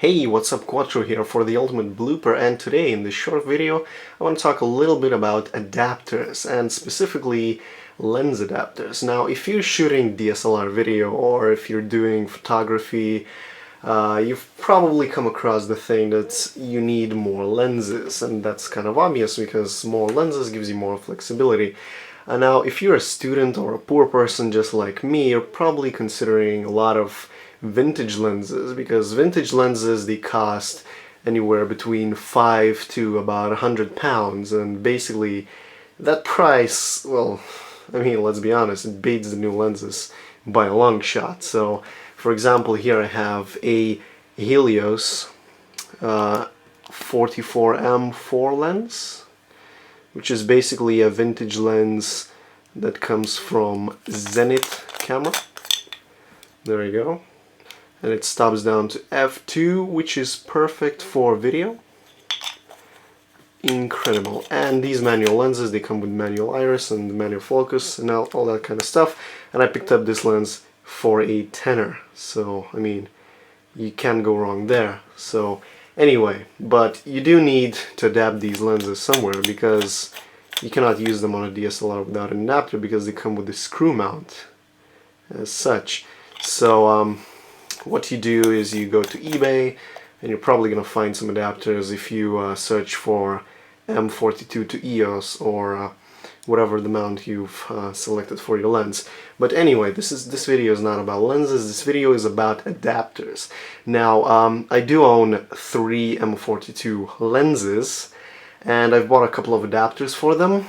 Hey, what's up, Quattro here for the ultimate blooper, and today in this short video I want to talk a little bit about adapters and specifically lens adapters. Now, if you're shooting DSLR video or if you're doing photography, you've probably come across the thing that you need more lenses, and that's kind of obvious because more lenses gives you more flexibility. Now, if you're a student or a poor person just like me, you're probably considering a lot of vintage lenses, because vintage lenses, they cost anywhere between 5 to about £100, and basically that price, well, I mean, let's be honest, it beats the new lenses by a long shot. So for example, here I have a Helios 44M4 lens, which is basically a vintage lens that comes from Zenith camera. There you go. And it stops down to f2, which is perfect for video. Incredible. And these manual lenses, they come with manual iris and manual focus and all that kind of stuff. And I picked up this lens for a tenner, so I mean, you can't go wrong there. So anyway, but you do need to adapt these lenses somewhere, because you cannot use them on a DSLR without an adapter, because they come with a screw mount as such. So what you do is you go to eBay, and you're probably going to find some adapters if you search for M42 to EOS or whatever the mount you've selected for your lens. But anyway, this video is not about lenses, this video is about adapters. Now, I do own 3 M42 lenses, and I've bought a couple of adapters for them.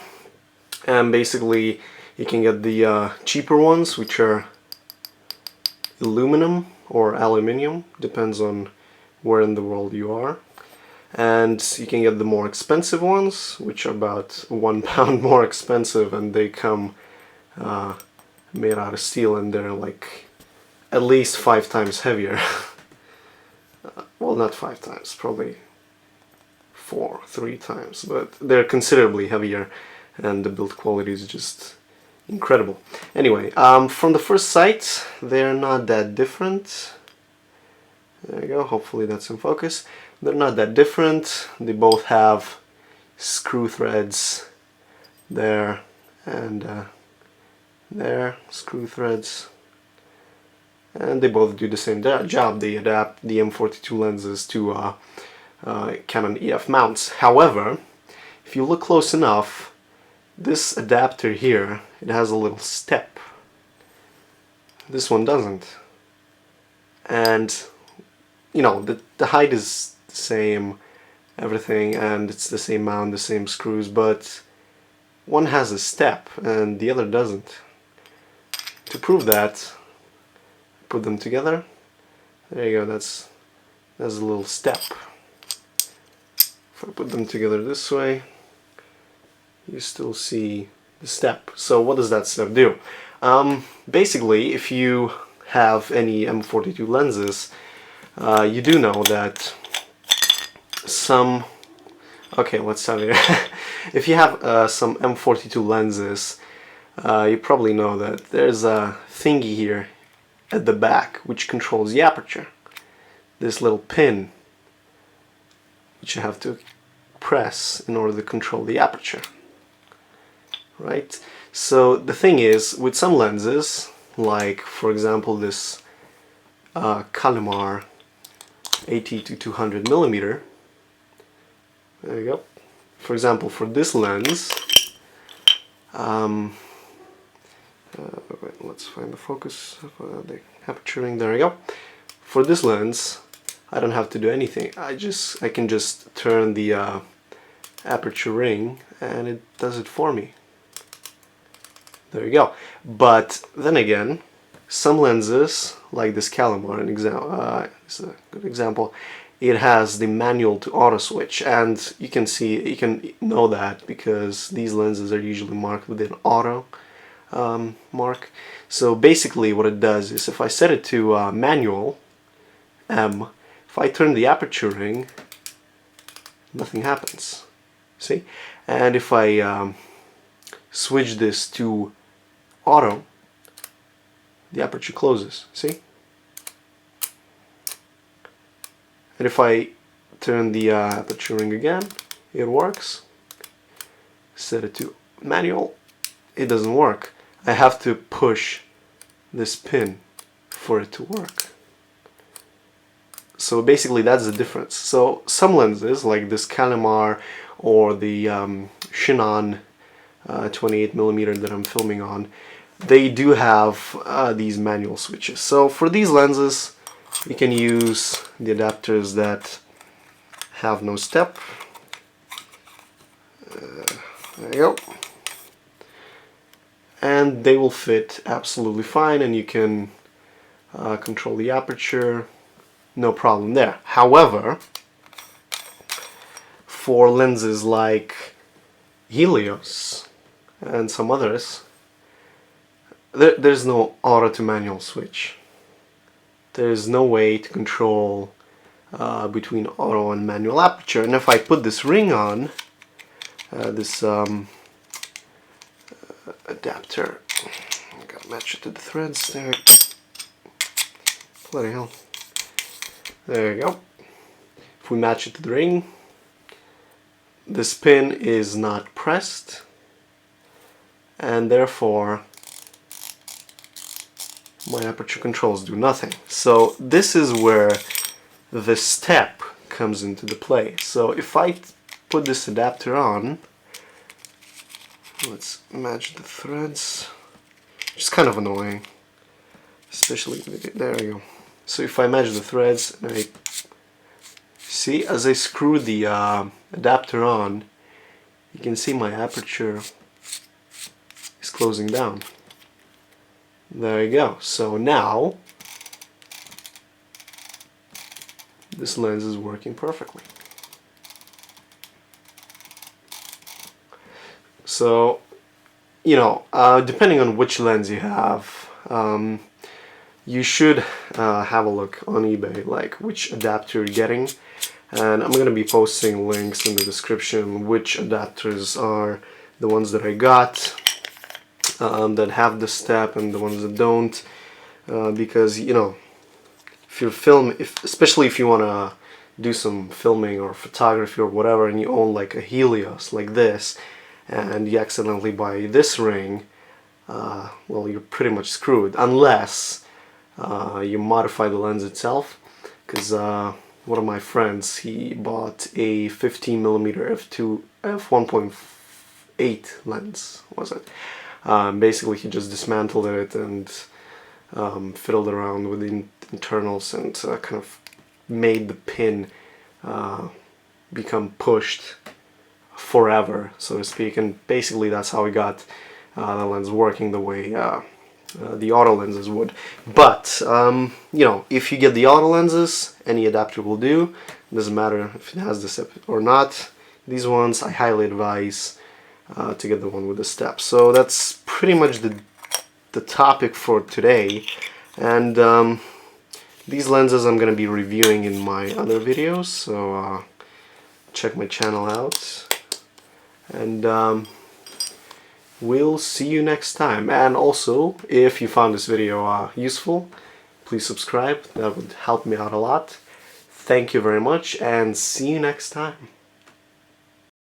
And basically, you can get the cheaper ones, which are aluminum or aluminium, depends on where in the world you are. And you can get the more expensive ones, which are about £1 more expensive, and they come made out of steel, and they're like at least 5 times heavier. Well, not 5 times, probably 3 times, but they're considerably heavier, and the build quality is just incredible. Anyway, from the first sight, they're not that different. There you go, hopefully that's in focus. They're not that different. They both have screw threads there and there, screw threads. And they both do the same job. They adapt the M42 lenses to Canon EF mounts. However, if you look close enough, this adapter here, it has a little step. This one doesn't. And you know, the height is the same, everything, and it's the same mount, the same screws, but one has a step and the other doesn't. To prove that, put them together. There you go, that's a little step. If I put them together this way, you still see the step. So what does that step do? Basically, if you have any M42 lenses, you do know that some... Okay, let's start here. If you have some M42 lenses, you probably know that there's a thingy here at the back which controls the aperture. This little pin which you have to press in order to control the aperture. Right? So the thing is, with some lenses, like for example this Canon 80 to 200 millimeter. There you go. For example, for this lens, let's find the focus of the aperturing. There we go. For this lens, I don't have to do anything. I can just turn the aperture ring, and it does it for me. There you go. But then again, some lenses, like this Canon, it's a good example, it has the manual to auto switch, and you can know that because these lenses are usually marked with an auto mark. So basically what it does is, if I set it to manual M, if I turn the aperture ring, nothing happens. See? And if I switch this to auto, the aperture closes. See? And if I turn the aperture ring again, it works. Set it to manual, it doesn't work. I have to push this pin for it to work. So basically that's the difference. So some lenses like this Canon or the Canon 28mm that I'm filming on, they do have these manual switches. So for these lenses you can use the adapters that have no step. There you go. And they will fit absolutely fine, and you can control the aperture, no problem there. However, for lenses like EOS and some others, there's no auto to manual switch. There's no way to control between auto and manual aperture. And if I put this ring on, this adapter, I gotta match it to the threads. There, bloody hell. There you go. If we match it to the ring, this pin is not pressed, and therefore my aperture controls do nothing. So this is where the step comes into the play. So if I put this adapter on, let's match the threads, which is kind of annoying, especially, there we go. So if I match the threads, and I see, as I screw the adapter on, you can see my aperture is closing down. There you go. So now this lens is working perfectly. So, you know, depending on which lens you have, you should have a look on eBay, like which adapter you're getting. And I'm going to be posting links in the description which adapters are the ones that I got, that have the step, and the ones that don't. Because, you know, if you especially if you want to do some filming or photography or whatever, and you own like a EOS like this, and you accidentally buy this ring, well, you're pretty much screwed, unless you modify the lens itself. Because one of my friends, he bought a 15mm f1.8 lens, was it? Basically he just dismantled it and fiddled around with the internals and kind of made the pin become pushed forever, so to speak, and basically that's how we got the lens working the way the auto lenses would. But you know, if you get the auto lenses, any adapter will do. It doesn't matter if it has the step or not. These ones I highly advise to get the one with the step. So that's pretty much the topic for today, and these lenses I'm going to be reviewing in my other videos, so check my channel out. And we'll see you next time. And also, if you found this video useful, please subscribe. That would help me out a lot. Thank you very much, and see you next time.